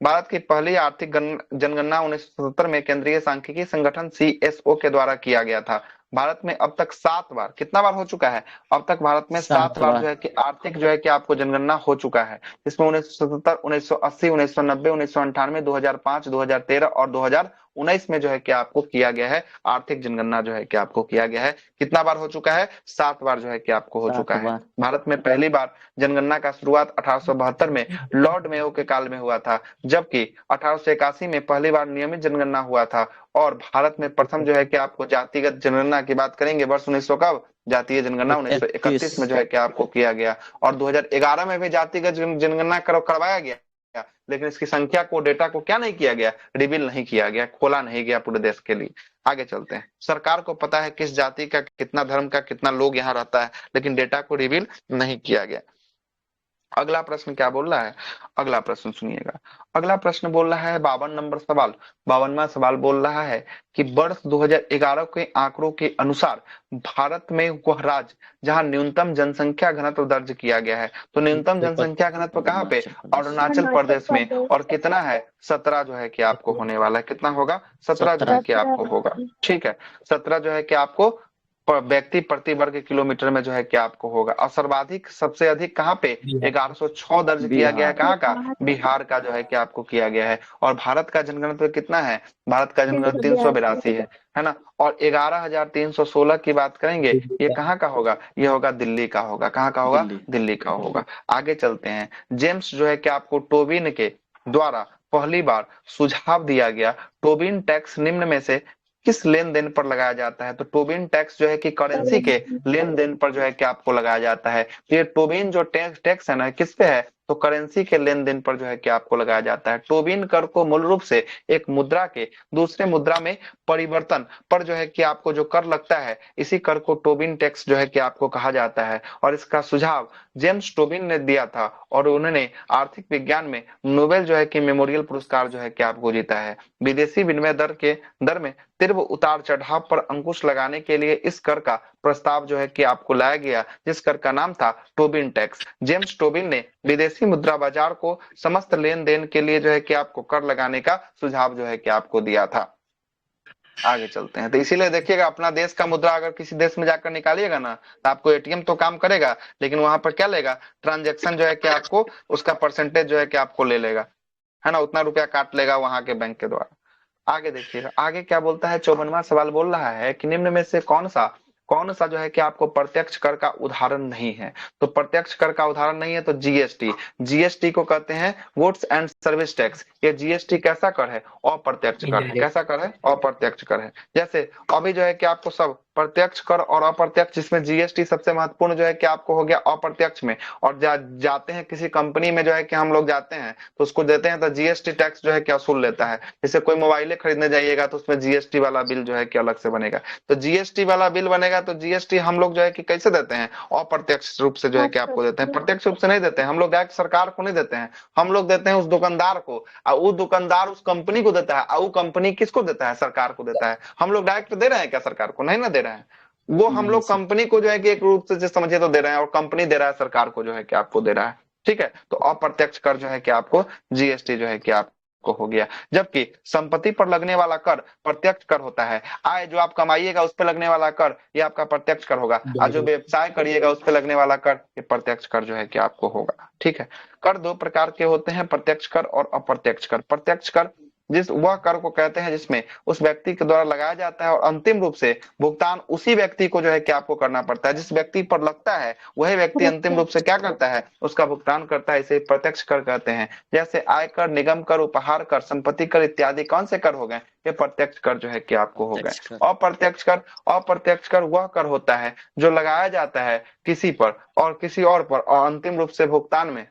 भारत की पहली आर्थिक जनगणना 1977 में केंद्रीय सांख्यिकी संगठन CSO के द्वारा किया गया था। भारत में अब तक 7 बार, कितना बार हो चुका है? अब तक भारत में 7 बार जो है कि आर्थिक जो है कि आपको जनगणना हो चुका है। इसमें 1977, 1980, 1990, 1998, 2005, 2013 और 2019 में जो है कि आपको किया गया है। आर्थिक जनगणना जो है कि आपको किया गया है। कितना बार हो चुका है? 7 बार जो है कि आपको हो चुका है। भारत में पहली बार जनगणना का शुरुआत 1872 में लॉर्ड मेयो के काल में हुआ था, जबकि 1881 में पहली बार नियमित जनगणना हुआ था। और भारत में प्रथम जो है कि आपको जातिगत जनगणना की बात करेंगे वर्ष 1900 कब? जातीय जनगणना 1931 में जो है कि आपको किया गया। और 2011 में भी जातिगत जनगणना करवाया गया, लेकिन इसकी संख्या को, डेटा को क्या नहीं किया गया? रिवील नहीं किया गया, खोला नहीं गया पूरे देश के लिए। आगे चलते हैं। सरकार को पता है किस जाति का, कितना धर्म का, कितना लोग यहाँ रहता है, लेकिन डेटा को रिवील नहीं किया गया। अगला प्रश्न क्या बोल रहा है? अगला प्रश्न सुनिएगा। अगला प्रश्न बोल रहा है 52 नंबर सवाल। 52वां सवाल बोल रहा है कि वर्ष 2011 के आंकड़ों के अनुसार भारत में वह राज्य जहां न्यूनतम जनसंख्या घनत्व दर्ज किया गया है। तो न्यूनतम जनसंख्या घनत्व कहाँ पे? अरुणाचल प्रदेश में। और कितना है? 17 जो है कि आपको होने वाला है। कितना होगा? 17 जो है कि आपको होगा। ठीक है, 17 जो है कि आपको व्यक्ति प्रति वर्ग किलोमीटर में जो है कि आपको होगा। और सर्वाधिक, सबसे अधिक कहाँ पे? 1106 दर्ज किया गया है। कहाँ का? बिहार का जो है कि आपको किया गया है। और भारत का जनगणना कितना है? भारत का जनगणना 382 है ना। और 11,316 की बात करेंगे, ये कहाँ का होगा? ये होगा दिल्ली का होगा। कहाँ का होगा? दिल्ली का होगा। आगे चलते हैं। जेम्स जो है कि आपको टोबिन के द्वारा पहली बार सुझाव दिया गया। टोबिन टैक्स निम्न में से किस लेन देन पर लगाया जाता है? तो टोबिन टैक्स जो है कि करेंसी के लेन देन पर जो है कि आपको लगाया जाता है। तो ये टोबिन जो टैक्स है ना, किस पे है? तो करेंसी के लेन देन पर जो है कि आपको लगाया जाता है। टोबिन कर को मूल रूप से एक मुद्रा के दूसरे मुद्रा में परिवर्तन पर जो है कि आपको जो कर लगता है, इसी कर को टोबिन टैक्स जो है कि आपको कहा जाता है। और इसका सुझाव जेम्स टोबिन ने दिया था और उन्होंने आर्थिक विज्ञान में नोबेल जो है कि मेमोरियल पुरस्कार जो है कि आपको जीता है। विदेशी विनिमय दर में तीव्र उतार चढ़ाव पर अंकुश लगाने के लिए इस कर का प्रस्ताव जो है कि आपको लाया गया, जिस कर का नाम था टोबिन टैक्स। जेम्स टोबिन ने विदेशी मुद्रा बाजार को समस्त लेन देन के लिए जो है कि आपको कर लगाने का सुझाव जो है कि आपको दिया था। आगे चलते हैं। तो इसीलिए देखिएगा, अपना देश का मुद्रा अगर किसी देश में जाकर निकालिएगा ना, तो आपको एटीएम तो काम करेगा, लेकिन वहां पर क्या लेगा, ट्रांजैक्शन जो है कि आपको उसका परसेंटेज जो है कि आपको ले लेगा, है ना, उतना रुपया काट लेगा वहां के बैंक के द्वारा। आगे देखिएगा, आगे क्या बोलता है, 54वां सवाल बोल रहा है कि निम्न में से कौन सा जो है कि आपको प्रत्यक्ष कर का उदाहरण नहीं है। तो प्रत्यक्ष कर का उदाहरण नहीं है तो जीएसटी। जीएसटी को कहते हैं गुड्स एंड सर्विस टैक्स। ये जीएसटी कैसा कर है, अप्रत्यक्ष कर है। कैसा कर है, अप्रत्यक्ष कर है। जैसे अभी जो है कि आपको सब प्रत्यक्ष कर और अप्रत्यक्ष, जिसमें जीएसटी सबसे महत्वपूर्ण जो है कि आपको हो गया अप्रत्यक्ष में। और जाते हैं किसी कंपनी में जो है कि हम लोग जाते हैं तो उसको देते हैं तो जीएसटी टैक्स जो है कि वसूल लेता है। जैसे कोई मोबाइल खरीदने जाइएगा तो उसमें जीएसटी वाला बिल जो है कि अलग से बनेगा। तो जीएसटी वाला बिल बनेगा तो जीएसटी हम लोग जो है कि कैसे देते हैं, अप्रत्यक्ष रूप से जो है कि आपको देते हैं, प्रत्यक्ष रूप से नहीं देते हैं। हम लोग डायरेक्ट सरकार को नहीं देते हैं, हम लोग देते हैं उस दुकानदार को, और वो दुकानदार उस कंपनी को देता है, और वो कंपनी किसको देता है, सरकार को देता है। हम लोग डायरेक्ट दे रहे हैं क्या सरकार को, नहीं ना दे रहे हैं। वो हम लोग कंपनी को जो है कि एक रूप से समझिए तो दे रहे हैं, और कंपनी दे रहा है सरकार को जो है कि आपको दे रहा है। ठीक है, तो अप्रत्यक्ष कर जो है कि आपको जीएसटी जो है कि आपको हो गया। जबकि संपत्ति पर लगने वाला कर प्रत्यक्ष कर होता है। आय जो आप कमाइएगा उस पर लगने वाला कर ये आपका प्रत्यक्ष कर होगा, और जो व्यवसाय करिएगा उस पर लगने वाला कर ये प्रत्यक्ष कर जो है कि आपको होगा। ठीक है, कर दो प्रकार के होते हैं, प्रत्यक्ष कर और अप्रत्यक्ष कर। प्रत्यक्ष कर वह कर को कहते हैं जिसमें उस व्यक्ति के द्वारा लगाया जाता है और अंतिम रूप से भुगतान उसी व्यक्ति को जो है कि आपको करना पड़ता है। जिस व्यक्ति पर लगता है वही व्यक्ति अंतिम रूप से क्या करता है, उसका भुगतान करता है। इसे प्रत्यक्ष कर कहते हैं। जैसे आयकर, निगम कर, उपहार कर, संपत्ति कर इत्यादि कौन से कर हो गए, ये प्रत्यक्ष कर जो है कि आपको हो गए। अप्रत्यक्ष कर वह कर होता है जो लगाया जाता है किसी पर और किसी और पर, और अंतिम रूप से भुगतान में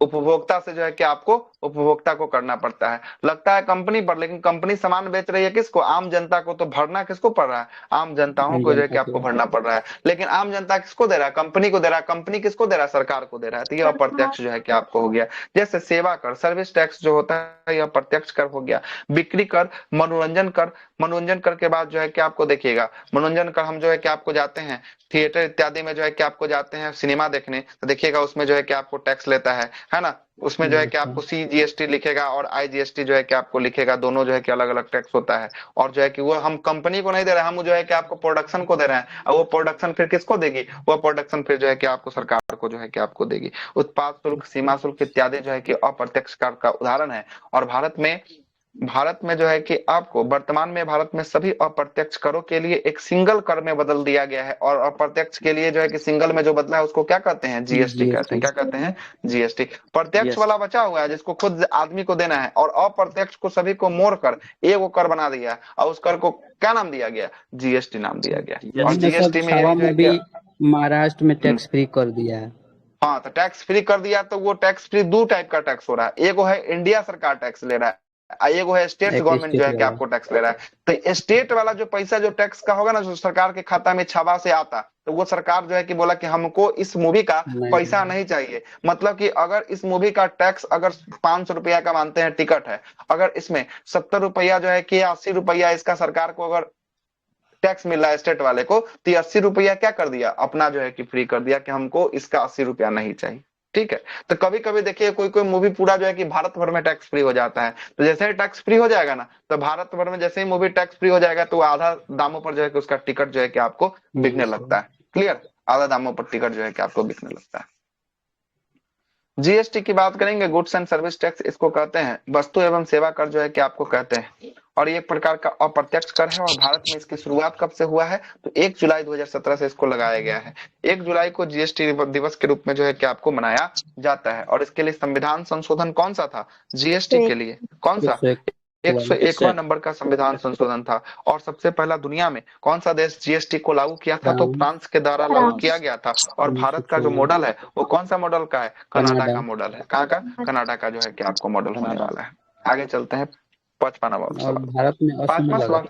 उपभोक्ता से जो है कि आपको उपभोक्ता को करना पड़ता है। लगता है कंपनी पर, लेकिन कंपनी सामान बेच रही है किसको, आम जनता को। तो भरना किसको पड़ रहा है, आम जनताओं को जो है कि आपको भरना पड़ रहा है। लेकिन आम जनता किसको दे रहा है, कंपनी को दे रहा है। कंपनी किसको दे रहा है, सरकार को दे रहा है। तो यह अप्रत्यक्ष जो है कि आपको हो गया। जैसे सेवा कर, सर्विस टैक्स जो होता है यह प्रत्यक्ष कर हो गया। बिक्री कर, मनोरंजन कर, मनोरंजन कर के बाद जो है कि आपको देखिएगा, मनोरंजन कर हम जो है कि आपको जाते हैं थिएटर इत्यादि में जो है कि आपको जाते हैं सिनेमा देखने, तो देखिएगा उसमें जो है कि आपको टैक्स लेता है ना। उसमें जो है कि आपको सीजीएसटी लिखेगा और आईजीएसटी जो है कि आपको लिखेगा, दोनों जो है कि अलग अलग टैक्स होता है। और जो है कि वो हम कंपनी को नहीं दे रहे हैं, हम जो है कि आपको प्रोडक्शन को दे रहे हैं, और वो प्रोडक्शन फिर किसको देगी, वो प्रोडक्शन फिर जो है कि आपको सरकार को जो है कि आपको देगी। उत्पाद शुल्क, सीमा शुल्क इत्यादि जो है कि अप्रत्यक्ष कर का उदाहरण है। और भारत में जो है कि आपको वर्तमान में भारत में सभी अप्रत्यक्ष करों के लिए एक सिंगल कर में बदल दिया गया है। और अप्रत्यक्ष के लिए जो है कि सिंगल में जो बदला है उसको क्या कहते हैं, जीएसटी कहते हैं। क्या कहते हैं, जीएसटी। प्रत्यक्ष वाला बचा हुआ है जिसको खुद आदमी को देना है, और अप्रत्यक्ष को सभी को मोड़ कर एक कर बना दिया, और उस कर को क्या नाम दिया गया, जीएसटी नाम दिया गया। और जीएसटी में महाराष्ट्र में टैक्स फ्री कर दिया है। हाँ, तो टैक्स फ्री कर दिया, तो वो टैक्स फ्री दो टाइप का टैक्स हो रहा है। एक है इंडिया सरकार टैक्स ले रहा है, एक है स्टेट गवर्नमेंट जो है कि आपको टैक्स ले रहा है। तो स्टेट वाला जो पैसा जो टैक्स का होगा ना, जो सरकार के खाता में छावा से आता, तो वो सरकार जो है कि बोला कि हमको इस मूवी का पैसा नहीं चाहिए। मतलब कि अगर इस मूवी का टैक्स अगर 500 रुपया का मानते हैं टिकट है, अगर इसमें 70 रुपया जो है कि 80 रुपया इसका सरकार को अगर टैक्स मिल रहा है स्टेट वाले को, तो 80 रुपया क्या कर दिया, अपना जो है कि फ्री कर दिया कि हमको इसका 80 रुपया नहीं चाहिए। ठीक है, तो कभी कभी देखिए कोई कोई मूवी पूरा जो है कि भारत भर में टैक्स फ्री हो जाता है। तो जैसे ही टैक्स फ्री हो जाएगा ना, तो भारत भर में जैसे ही मूवी टैक्स फ्री हो जाएगा, तो आधा दामों पर जो है कि उसका टिकट जो है कि आपको बिकने लगता है। क्लियर, आधा दामों पर टिकट जो है कि आपको बिकने लगता है। जीएसटी की बात करेंगे, गुड्स एंड सर्विस टैक्स इसको कहते हैं। वस्तु एवं सेवा कर जो है कि आपको कहते हैं, और ये एक प्रकार का अप्रत्यक्ष कर है। और भारत में इसकी शुरुआत कब से हुआ है, तो 1 जुलाई 2017 से इसको लगाया गया है। 1 जुलाई को जीएसटी दिवस के रूप में जो है कि आपको मनाया जाता है। और इसके लिए संविधान संशोधन कौन सा था, जीएसटी के लिए कौन सा, 101वां नंबर का संविधान संशोधन था। और सबसे पहला दुनिया में कौन सा देश जीएसटी को लागू किया था, तो फ्रांस के द्वारा लागू किया गया था। और भारत का जो मॉडल है वो कौन सा मॉडल का है, कनाडा का मॉडल है। कहाँ का, कनाडा का जो है कि आपको मॉडल होने वाला है। आगे चलते हैं 55वां सवाल। भारत में 5वां सवाल,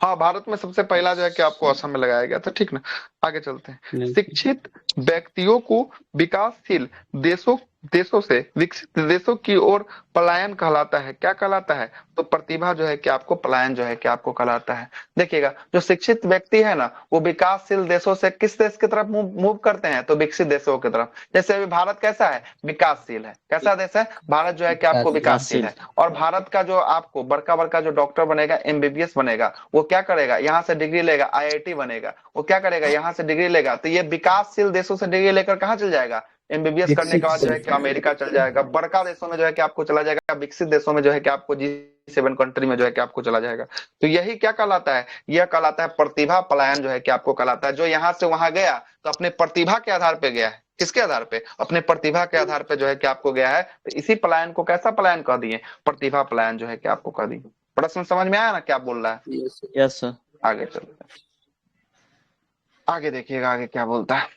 हाँ भारत में सबसे पहला जो है कि आपको असम में लगाया गया था। ठीक ना, आगे चलते हैं। शिक्षित व्यक्तियों को विकासशील देशों देशों से विकसित देशों की ओर पलायन कहलाता है। क्या कहलाता है? तो प्रतिभा जो है कि आपको पलायन जो है कि आपको कहलाता है। देखिएगा, जो शिक्षित व्यक्ति है ना, वो विकासशील देशों से किस देश की तरफ मूव करते हैं? तो विकसित देशों की तरफ। जैसे अभी भारत कैसा है? विकासशील है। कैसा देश है भारत? जो है कि आपको विकासशील है। और भारत का जो आपको बड़का बड़का जो डॉक्टर बनेगा, एमबीबीएस बनेगा, वो क्या करेगा? यहाँ से डिग्री लेगा, आईआईटी बनेगा, वो क्या करेगा? यहाँ से डिग्री लेगा। तो ये विकासशील देशों से डिग्री लेकर कहाँ चल जाएगा? एमबीबीएस करने के बाद जो है कि अमेरिका चल जाएगा। बड़का देशों में जो है कि आपको चला जाएगा, विकसित देशों में जो है कि आपको G7 कंट्री में जो है कि आपको चला जाएगा। तो यही क्या कहलाता है? यह कहलाता है प्रतिभा पलायन जो है कि आपको कहलाता है। जो यहाँ से वहां गया तो अपने प्रतिभा के आधार पे गया है। किसके आधार पे? अपने प्रतिभा के आधार पे जो है कि आपको गया है। तो इसी पलायन को कैसा पलायन कह दिए? प्रतिभा पलायन जो है कि आपको कह दिए। प्रश्न समझ में आया ना क्या बोल रहा है? Yes sir. आगे चलते हैं, आगे देखिएगा आगे क्या बोलता है।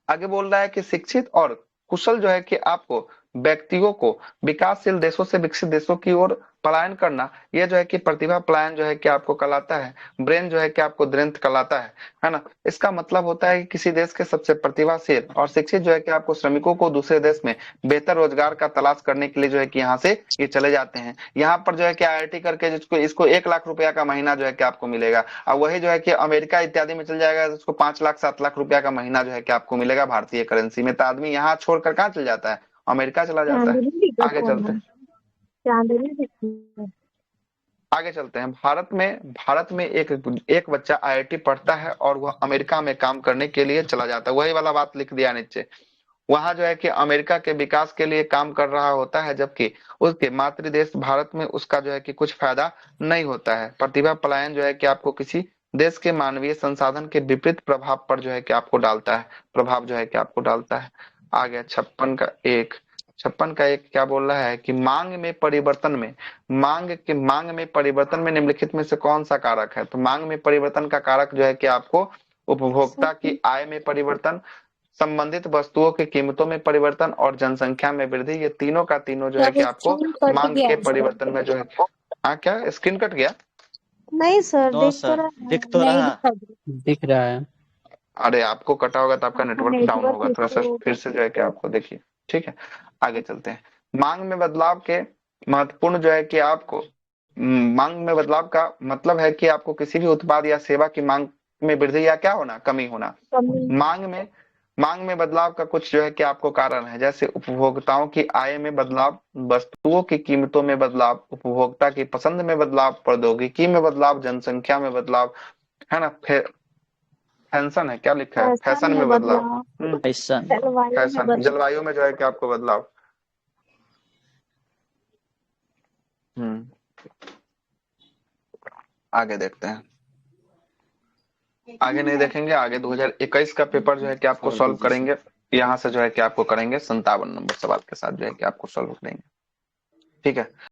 आगे बोल रहा है कि शिक्षित और कुशल जो है कि आपको व्यक्तियों को विकासशील देशों से विकसित देशों की ओर पलायन करना, यह जो है कि प्रतिभा पलायन जो है कि आपको कहलाता है। ब्रेन जो है कि आपको द्रेंथ कहलाता है ना। इसका मतलब होता है कि किसी देश के सबसे प्रतिभाशील और शिक्षित जो है कि आपको श्रमिकों को दूसरे देश में बेहतर रोजगार का तलाश करने के लिए जो है कि यहाँ से ये चले जाते हैं। यहाँ पर जो है कि आईआईटी करके जिसको इसको 1 लाख रुपया का महीना जो है कि आपको मिलेगा, और वही जो है कि अमेरिका इत्यादि में चल जाएगा तो उसको 5 लाख 7 लाख रुपया का महीना जो है कि आपको मिलेगा भारतीय करेंसी में। तो आदमी यहाँ छोड़कर कहाँ चल जाता है? अमेरिका चला जाता है। आगे चलते हैं, आगे चलते हैं। भारत में एक बच्चा आईआईटी पढ़ता है और वह अमेरिका में काम करने के लिए चला जाता है। वही वाला बात लिख दिया नीचे। वहां जो है कि अमेरिका के विकास के लिए काम कर रहा होता है, जबकि उसके मातृ देश भारत में उसका जो है कि कुछ फायदा नहीं होता है। प्रतिभा पलायन जो है कि आपको किसी देश के मानवीय संसाधन के विपरीत प्रभाव पर जो है कि आपको डालता है, प्रभाव जो है कि आपको डालता है। आगे 56 का एक क्या बोल रहा है कि मांग में परिवर्तन में निम्नलिखित में से कौन सा कारक है? तो मांग में परिवर्तन का कारक जो है कि आपको उपभोक्ता की आय में परिवर्तन, संबंधित वस्तुओं की कीमतों में परिवर्तन और जनसंख्या में वृद्धि, ये तीनों का तीनों जो है कि आपको मांग के परिवर्तन में जो है। हाँ, क्या स्क्रीन कट गया? नहीं सर, नो सर, दिख तो रहा। दिख रहा है। अरे आपको कटा होगा तो आपका नेटवर्क डाउन होगा, थोड़ा सा फिर से जो है कि आपको देखिए। ठीक है, आगे चलते हैं। मांग में बदलाव के महत्वपूर्ण जो है कि आपको मांग में बदलाव का मतलब है कि आपको किसी भी उत्पाद या सेवा की मांग में वृद्धि या क्या होना, कमी होना। मांग में बदलाव का कुछ जो है कि आपको कारण है, जैसे उपभोक्ताओं की आय में बदलाव, वस्तुओं की कीमतों में बदलाव, उपभोक्ता की पसंद में बदलाव, प्रौद्योगिकी में बदलाव, जनसंख्या में बदलाव, है ना। फैशन है, क्या लिखा है? फैशन में बदलाव, फैशन, जलवायु में जो है कि आपको बदलाव। आगे देखते हैं, आगे नहीं देखेंगे। आगे 2021 का पेपर जो है कि आपको सॉल्व करेंगे, यहाँ से जो है कि आपको करेंगे 57 नंबर सवाल के साथ जो है कि आपको सॉल्व करेंगे। ठीक है।